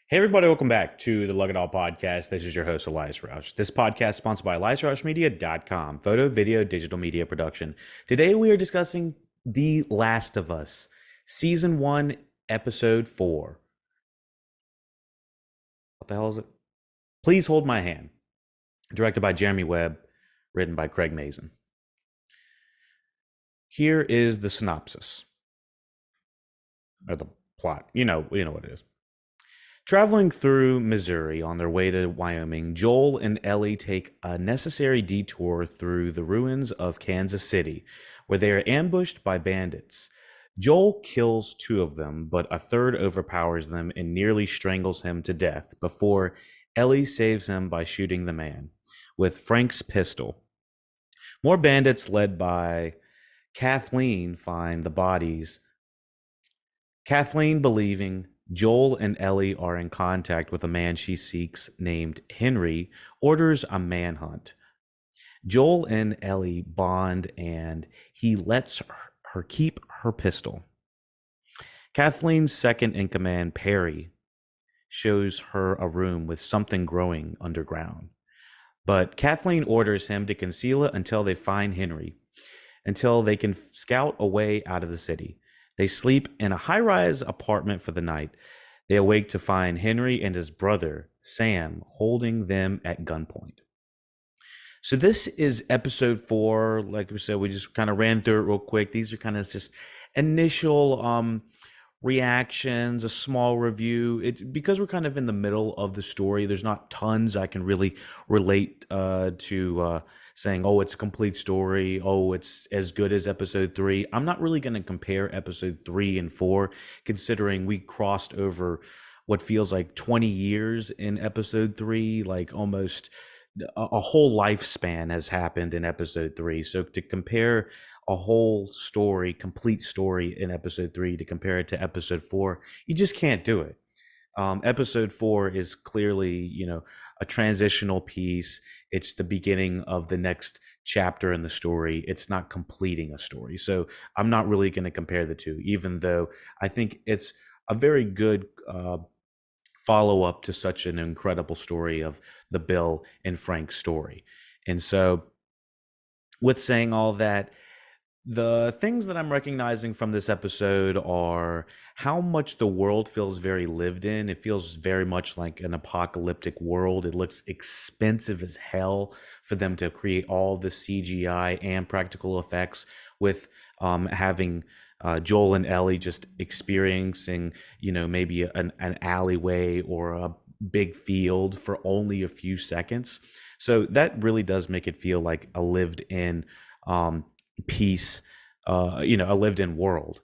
Hey everybody, welcome back to the LuckyDog podcast. This is your host, Elias Roush. This podcast is sponsored by EliasRoushMedia.com, photo, video, digital media production. Today we are discussing The Last of Us, Season 1, Episode 4. What the hell is it? Please Hold My Hand. Directed by Jeremy Webb, written by Craig Mazin. Here is the synopsis, or the plot. You know what it is. Traveling through Missouri on their way to Wyoming, Joel and Ellie take a necessary detour through the ruins of Kansas City, where they are ambushed by bandits. Joel kills two of them, but a third overpowers them and nearly strangles him to death before Ellie saves him by shooting the man with Frank's pistol. More bandits led by Kathleen find the bodies. Kathleen, believing Joel and Ellie are in contact with a man she seeks named Henry, orders a manhunt. Joel and Ellie bond and he lets her keep her pistol. Kathleen's second in command, Perry, shows her a room with something growing underground. But Kathleen orders him to conceal it until they find Henry, until they can scout a way out of the city. They sleep in a high-rise apartment for the night. They awake to find Henry and his brother, Sam, holding them at gunpoint. So this is episode 4. Like we said, we just kind of ran through it real quick. These are kind of just initial reactions, a small review. It's because we're kind of in the middle of the story. There's not tons I can really relate to saying, oh, it's a complete story. Oh, it's as good as episode 3. I'm not really going to compare episode 3 and 4, considering we crossed over what feels like 20 years in episode 3, like almost a whole lifespan has happened in episode 3. So to compare a whole story, complete story in episode 3 to compare it to episode 4, you just can't do it. Episode 4 is clearly, a transitional piece. It's the beginning of the next chapter in the story. It's not completing a story. So I'm not really going to compare the two, even though I think it's a very good follow up to such an incredible story of the Bill and Frank story. And so, with saying all that, the things that I'm recognizing from this episode are how much the world feels very lived in. It feels very much like an apocalyptic world. It looks expensive as hell for them to create all the CGI and practical effects with having Joel and Ellie just experiencing, maybe an alleyway or a big field for only a few seconds. So that really does make it feel like a lived in piece, a lived in world.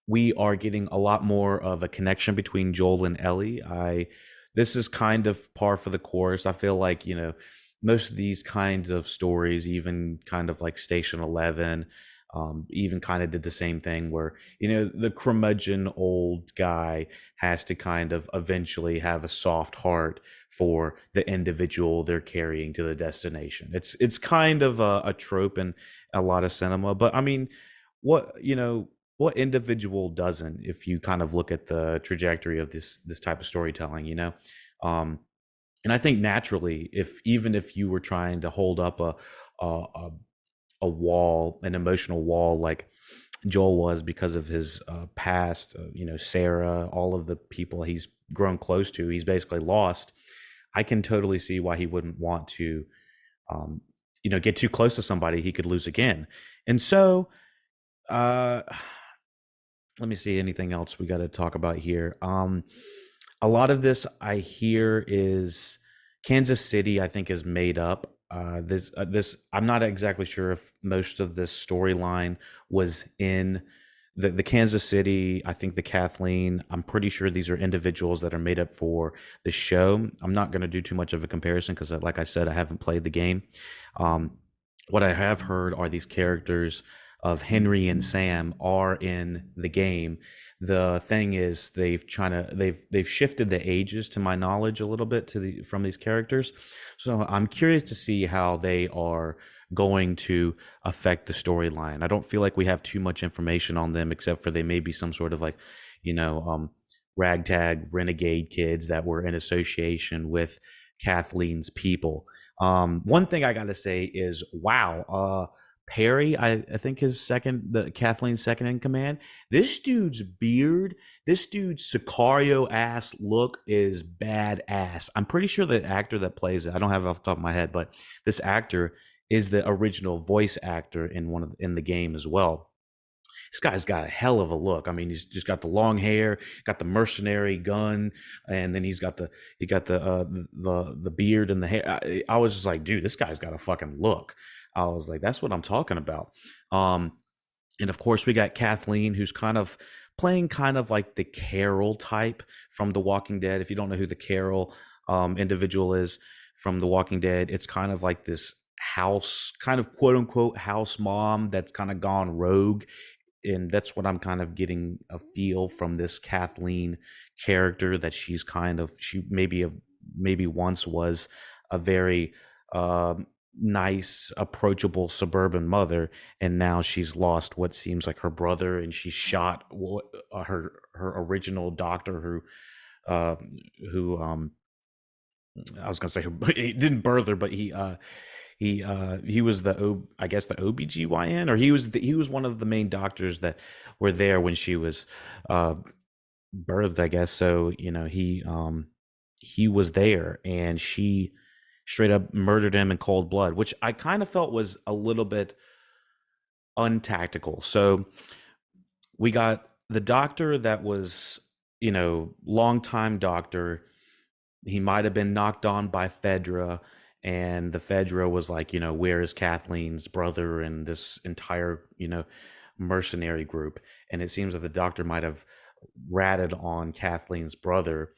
We are getting a lot more of a connection between Joel and Ellie. This is kind of par for the course. I feel like, most of these kinds of stories, even kind of like Station 11, even kind of did the same thing where, the curmudgeon old guy has to kind of eventually have a soft heart for the individual they're carrying to the destination. It's kind of a trope in a lot of cinema, but I mean, what individual doesn't, if you kind of look at the trajectory of this type of storytelling. um and I think naturally, if you were trying to hold up a a wall, an emotional wall, like Joel was because of his past, Sarah, all of the people he's grown close to, he's basically lost. I can totally see why he wouldn't want to, get too close to somebody he could lose again. And so, uh, let me see anything else we got to talk about here. A lot of this I hear is Kansas City, I think, is made up. This I'm not exactly sure if most of this storyline was in the Kansas City. I think the Kathleen. I'm pretty sure these are individuals that are made up for the show. I'm not going to do too much of a comparison because, like I said, I haven't played the game. Um, what I have heard are these characters of Henry and Sam are in the game. The thing is, they've shifted the ages, to my knowledge, a little bit from these characters. So I'm curious to see how they are going to affect the storyline. I don't feel like we have too much information on them, except for they may be some sort of like, you know, um, ragtag renegade kids that were in association with Kathleen's people. One thing I got to say is, wow, Perry, I think his Kathleen's second in command. This dude's beard, this dude's Sicario ass look is badass. I'm pretty sure the actor that plays it, I don't have it off the top of my head, but this actor is the original voice actor in the game as well. This guy's got a hell of a look. I mean, he's just got the long hair, got the mercenary gun, and then he got the beard and the hair. I was just like, dude, this guy's got a fucking look. I was like, that's what I'm talking about. Um, and of course, we got Kathleen, who's kind of playing kind of like the Carol type from The Walking Dead. If you don't know who the Carol individual is from The Walking Dead, it's kind of like this house, kind of quote unquote house mom that's kind of gone rogue. And that's what I'm kind of getting a feel from this Kathleen character, that she maybe once was a very nice, approachable suburban mother, and now she's lost what seems like her brother, and she shot her original doctor uh, who I was gonna say he didn't birth her, but he was I guess the OBGYN, or he was one of the main doctors that were there when she was uh birthed, I guess. So, he was there, and she straight up murdered him in cold blood, which I kind of felt was a little bit untactical. So we got the doctor that was, longtime doctor. He might have been knocked on by Fedra, and the Fedra was like, where is Kathleen's brother and this entire, mercenary group? And it seems that the doctor might have ratted on Kathleen's brother.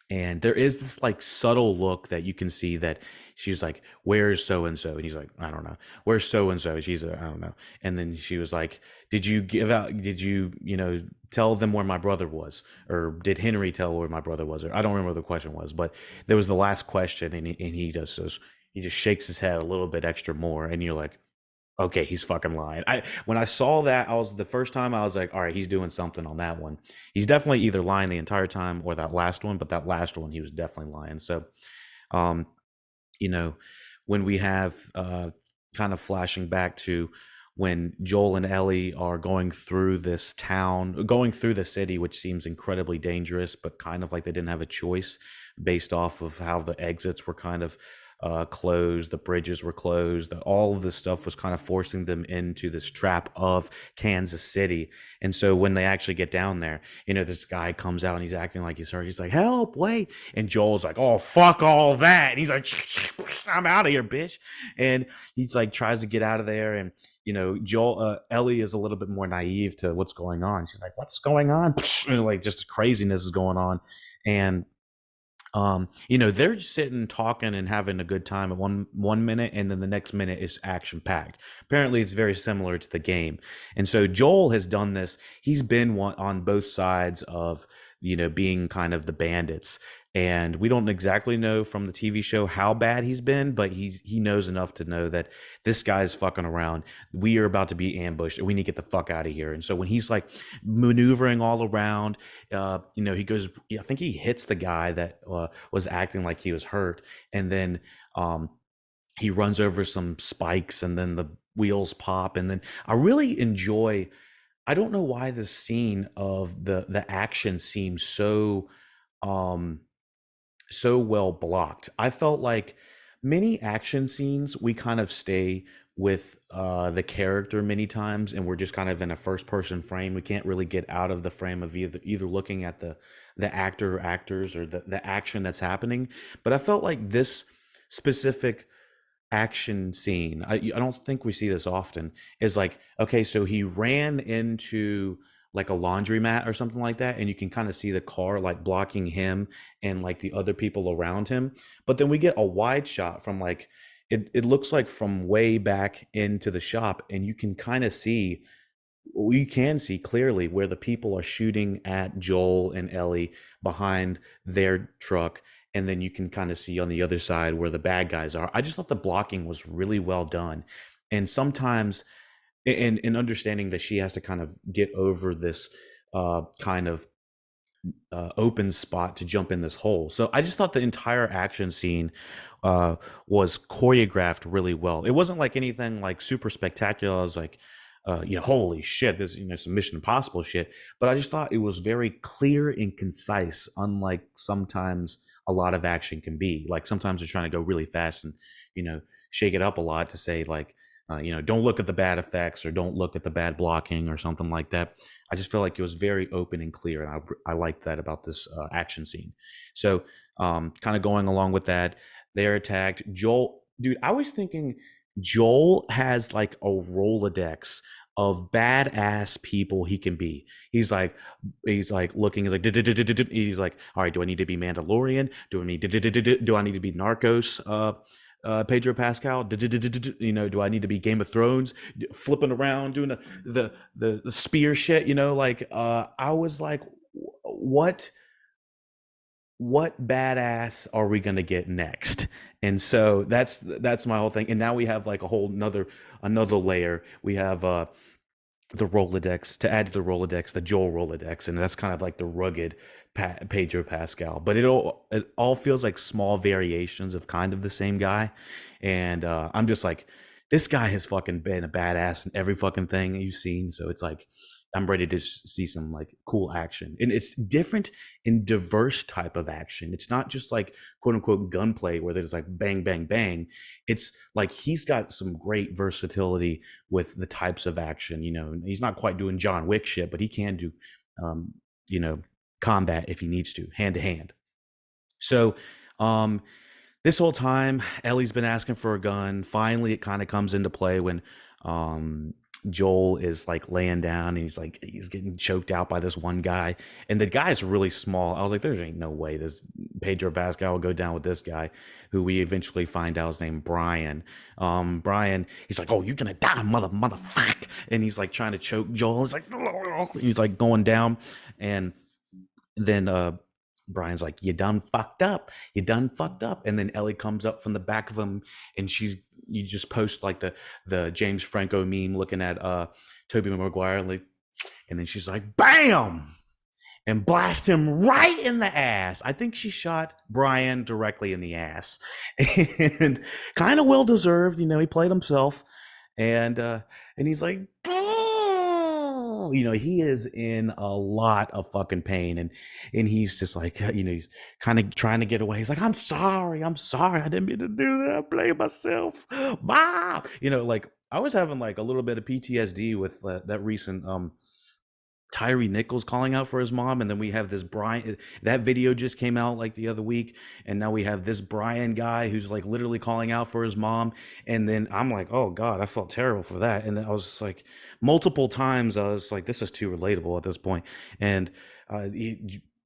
And there is this like subtle look that you can see that she's like, where's so and so? And he's like, I don't know. Where's so and so? She's like, I don't know. And then she was like, did you, tell them where my brother was? Or did Henry tell where my brother was? Or I don't remember what the question was, but there was the last question, and he just shakes his head a little bit extra more. And you're like, okay, he's fucking lying. When I saw that, the first time I was like, all right, he's doing something on that one. He's definitely either lying the entire time or that last one, but that last one he was definitely lying. So, um, you know, when we have kind of flashing back to when Joel and Ellie are going through this town, going through the city, which seems incredibly dangerous, but kind of like they didn't have a choice based off of how the exits were kind of closed, the bridges were closed, all of this stuff was kind of forcing them into this trap of Kansas City. And so when they actually get down there, this guy comes out and he's acting like he's hurt. He's like, help, wait. And Joel's like, oh, fuck all that. And he's like, I'm out of here, bitch. And he's like, tries to get out of there. And, Ellie is a little bit more naive to what's going on. She's like, what's going on? And like, just craziness is going on. And they're sitting talking and having a good time at one minute, and then the next minute is action packed. Apparently it's very similar to the game. And so Joel has done this. He's been on both sides of being kind of the bandits, and we don't exactly know from the TV show how bad he's been, but he knows enough to know that this guy's fucking around. We are about to be ambushed, and we need to get the fuck out of here. And so when he's like maneuvering all around, he goes, I think he hits the guy that was acting like he was hurt, and then he runs over some spikes, and then the wheels pop. And then I really enjoy, I don't know why this scene of the action seems so well blocked. I felt like many action scenes, we kind of stay with the character many times, and we're just kind of in a first person frame. We can't really get out of the frame of either looking at the actor or actors, or the action that's happening. But I felt like this specific action scene, I don't think we see this often, is like, okay, so he ran into like a laundromat or something like that, and you can kind of see the car like blocking him and like the other people around him. But then we get a wide shot from like, it looks like from way back into the shop, and you can kind of see, we can see clearly where the people are shooting at Joel and Ellie behind their truck. And then you can kind of see on the other side where the bad guys are. I just thought the blocking was really well done. And sometimes in understanding that she has to kind of get over this kind of open spot to jump in this hole. So I just thought the entire action scene uh, was choreographed really well. It wasn't like anything like super spectacular. I was like, holy shit, this some Mission Impossible shit. But I just thought it was very clear and concise, unlike sometimes a lot of action can be. Like sometimes they're trying to go really fast and you know shake it up a lot to say like. Don't look at the bad effects or don't look at the bad blocking or something like that. I just feel like it was very open and clear, and I liked that about this action scene. So, kind of going along with that, they're attacked. Joel, dude, I was thinking Joel has like a Rolodex of badass people he can be. He's like looking. He's like he's like, all right, do I need to be Mandalorian? Do I need to be Narcos? Pedro Pascal. Do I need to be Game of Thrones, flipping around, doing the spear shit? Like I was like, what badass are we gonna get next? And so that's my whole thing. And now we have like a whole another layer. We have the Rolodex to add to the Rolodex, the Joel Rolodex, and that's kind of like the rugged Pedro Pascal. But it all feels like small variations of kind of the same guy, and I'm just like, this guy has fucking been a badass in every fucking thing you've seen. So it's like I'm ready to see some like cool action, and it's different and diverse type of action. It's not just like quote unquote gunplay where there's like bang bang bang. It's like he's got some great versatility with the types of action. He's not quite doing John Wick shit, but he can do, um, you know, combat if he needs to, hand to hand. So, this whole time, Ellie's been asking for a gun. Finally, it kind of comes into play when um, Joel is like laying down and he's getting choked out by this one guy. And the guy's really small. I was like, there ain't no way this Pedro Pascal will go down with this guy, who we eventually find out is named Brian. Brian, he's like, oh, you're going to die, motherfucker. And he's like trying to choke Joel. He's like going down. And then Brian's like, you done fucked up. You done fucked up. And then Ellie comes up from the back of him, and you just post like the James Franco meme looking at Tobey Maguire, like, and then she's like, bam! And blast him right in the ass. I think she shot Brian directly in the ass. And kind of well deserved, he played himself. And he's like, oh, he is in a lot of fucking pain, and he's just like, he's kind of trying to get away. He's like, I'm sorry, I didn't mean to do that. I blame myself. Bob, like I was having like a little bit of PTSD with that recent Tyree Nichols calling out for his mom, and then we have this Brian. That video just came out like the other week, and now we have this Brian guy who's like literally calling out for his mom. And then I'm like, oh god, I felt terrible for that. And then I was just like, multiple times I was like, this is too relatable at this point. And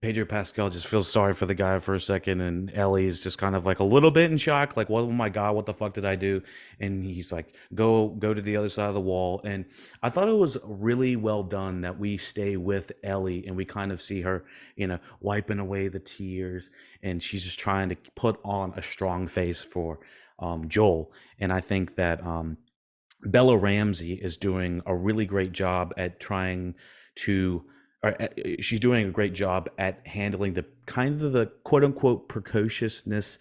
Pedro Pascal just feels sorry for the guy for a second, and Ellie is just kind of like a little bit in shock, like, "Oh my god, what the fuck did I do?" And he's like, "Go to the other side of the wall." And I thought it was really well done that we stay with Ellie and we kind of see her, wiping away the tears, and she's just trying to put on a strong face for Joel. And I think that Bella Ramsey is doing a really great job at trying to, she's doing a great job at handling the kinds of the quote unquote precociousness,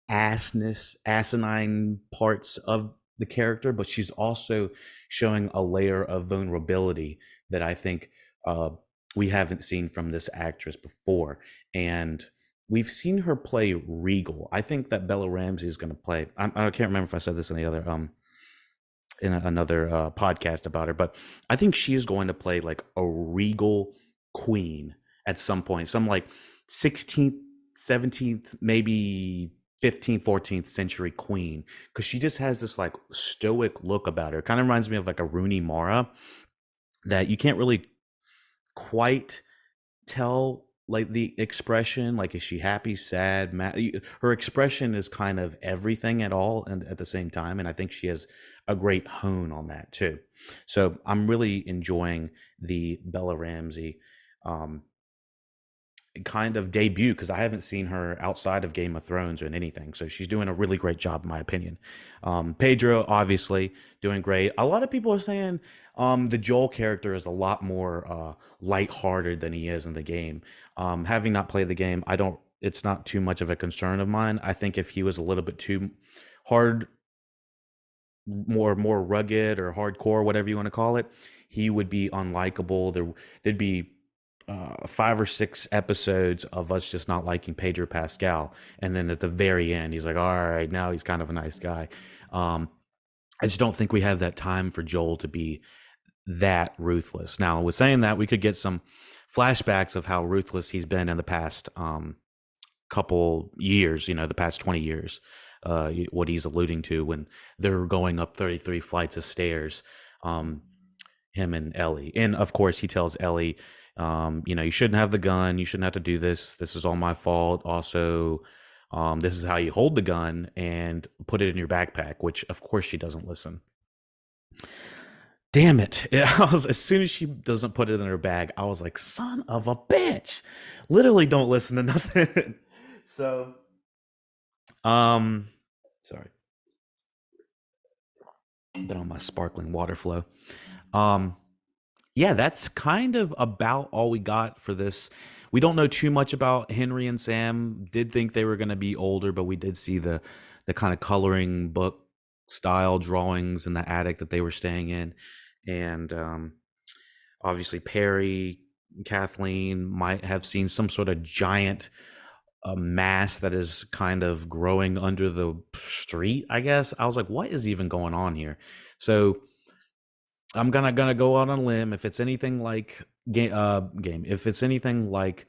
asinine parts of the character, but she's also showing a layer of vulnerability that I think we haven't seen from this actress before. And we've seen her play regal. I think that Bella Ramsey is going to play. I can't remember if I said this in the other in another podcast about her, but I think she is going to play like a regal queen at some point, some like 16th, 17th, maybe 15th, 14th century queen, because she just has this like stoic look about her. Kind of reminds me of like a Rooney Mara, that you can't really quite tell like the expression, like is she happy, sad, mad? Her expression is kind of everything at all and at the same time, and I think she has a great hone on that too. So I'm really enjoying the Bella Ramsey um kind of debut, because I haven't seen her outside of Game of Thrones or in anything. So she's doing a really great job, in my opinion. Pedro, obviously, doing great. A lot of people are saying the Joel character is a lot more lighthearted than he is in the game. Having not played the game, I don't. It's not too much of a concern of mine. I think if he was a little bit too hard, more rugged or hardcore, whatever you want to call it, he would be unlikable. There'd be 5 or 6 episodes of us just not liking Pedro Pascal, and then at the very end, he's like, "All right, now he's kind of a nice guy." Um, I just don't think we have that time for Joel to be that ruthless. Now, with saying that, we could get some flashbacks of how ruthless he's been in the past couple years, the past 20 years, what he's alluding to when they're going up 33 flights of stairs, um, him and Ellie. And of course, he tells Ellie, you shouldn't have the gun. You shouldn't have to do this. This is all my fault. Also, this is how you hold the gun and put it in your backpack, which of course she doesn't listen. Damn it. As soon as she doesn't put it in her bag, I was like, son of a bitch. Literally don't listen to nothing. So, um, sorry, been on my sparkling water flow. Um, yeah, that's kind of about all we got for this. We don't know too much about Henry and Sam. Did think they were going to be older, but we did see the kind of coloring book style drawings in the attic that they were staying in, and obviously Perry, Kathleen might have seen some sort of giant mass that is kind of growing under the street. I guess I was like, what is even going on here? So I'm gonna go out on a limb. If it's anything like if it's anything like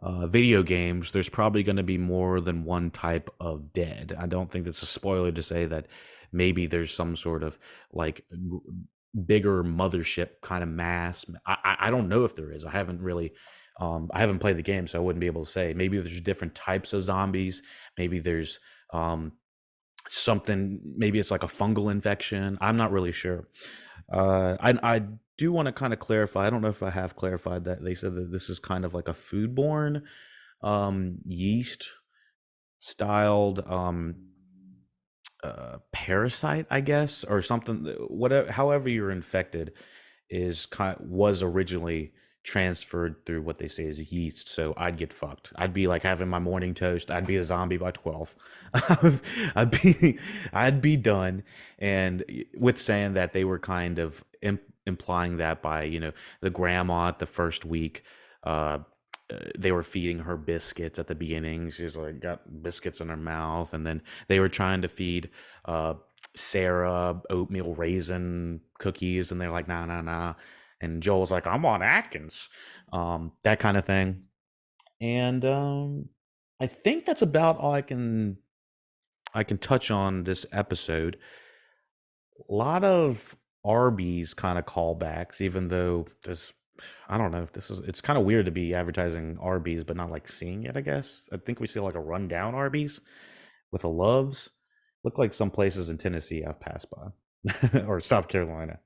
video games, there's probably going to be more than one type of dead. I don't think that's a spoiler to say that maybe there's some sort of like bigger mothership kind of mass. I don't know if there is. I haven't really. I haven't played the game, so I wouldn't be able to say. Maybe there's different types of zombies. Maybe there's something. Maybe it's like a fungal infection. I'm not really sure. I do want to kind of clarify. I don't know if I have clarified that they said that this is kind of like a foodborne yeast styled parasite, I guess, or something. Whatever, however you're infected, was originally transferred through what they say is yeast. So I'd get fucked. I'd be like having my morning toast. I'd be a zombie by 12. I'd be I'd be done. And with saying that, they were kind of implying that by the grandma at the first week. Uh, they were feeding her biscuits at the beginning. She's like got biscuits in her mouth, and then they were trying to feed uh, Sarah oatmeal raisin cookies, and they're like, nah, nah, nah. And Joel's like, I'm on Atkins, that kind of thing. And I think that's about all I can touch on this episode. A lot of Arby's kind of callbacks, even though this, I don't know, it's kind of weird to be advertising Arby's but not like seeing it. I guess I think we see like a rundown Arby's with a Loves. Look like some places in Tennessee I've passed by, or South Carolina.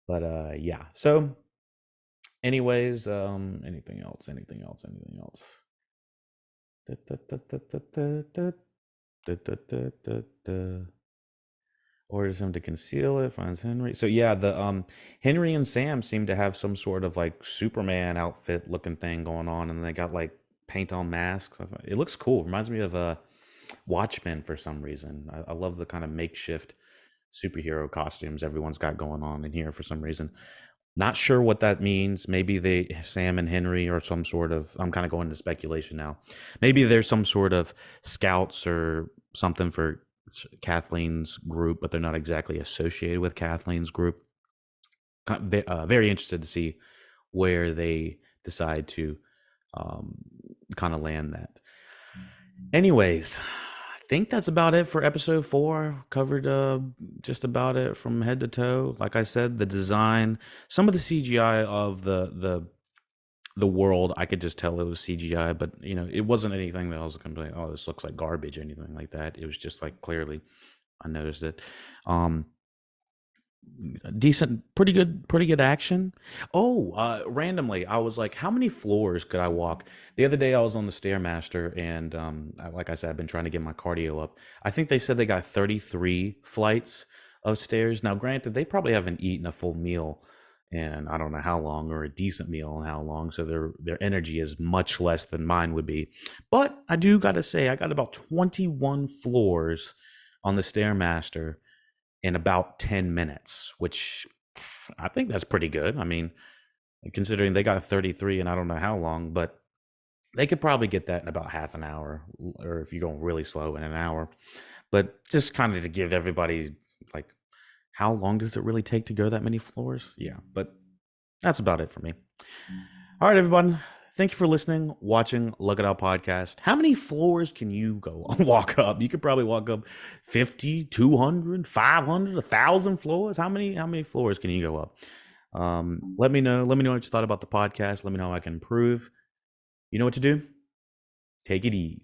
But yeah. So, anyways, anything else? Anything else? Anything else? Da, da, da, da, da, da, da, da, da, da, da, da. Orders him to conceal it, finds Henry. So yeah, the Henry and Sam seem to have some sort of like Superman outfit looking thing going on, and they got like paint on masks. It looks cool. Reminds me of Watchmen for some reason. I love the kind of makeshift superhero costumes everyone's got going on in here for some reason. Not sure what that means. Maybe Sam and Henry, are some sort of. I'm kind of going into speculation now. Maybe there's some sort of scouts or something for Kathleen's group, but they're not exactly associated with Kathleen's group. Very interested to see where they decide to um, kind of land that. Anyways, I think that's about it for episode 4. Covered just about it from head to toe. Like I said, the design, some of the CGI of the world, I could just tell it was CGI, but it wasn't anything that I was gonna be like, oh, this looks like garbage or anything like that. It was just like clearly I noticed it. Um, decent, pretty good action. Oh, randomly, I was like, how many floors could I walk? The other day, I was on the Stairmaster, and like I said, I've been trying to get my cardio up. I think they said they got 33 flights of stairs. Now, granted, they probably haven't eaten a full meal, and I don't know how long, or a decent meal and how long, so their energy is much less than mine would be. But I do got to say, I got about 21 floors on the Stairmaster in about 10 minutes, which I think that's pretty good. I mean, considering they got 33 and I don't know how long, but they could probably get that in about half an hour, or if you're going really slow, in an hour. But just kind of to give everybody, like, how long does it really take to go that many floors? Yeah, but that's about it for me. All right, everyone. Thank you for listening, watching Look It Out podcast. How many floors can you go walk up? You could probably walk up 50, 200, 500, 1,000 floors. How many floors can you go up? Let me know. Let me know what you thought about the podcast. Let me know how I can improve. You know what to do. Take it easy.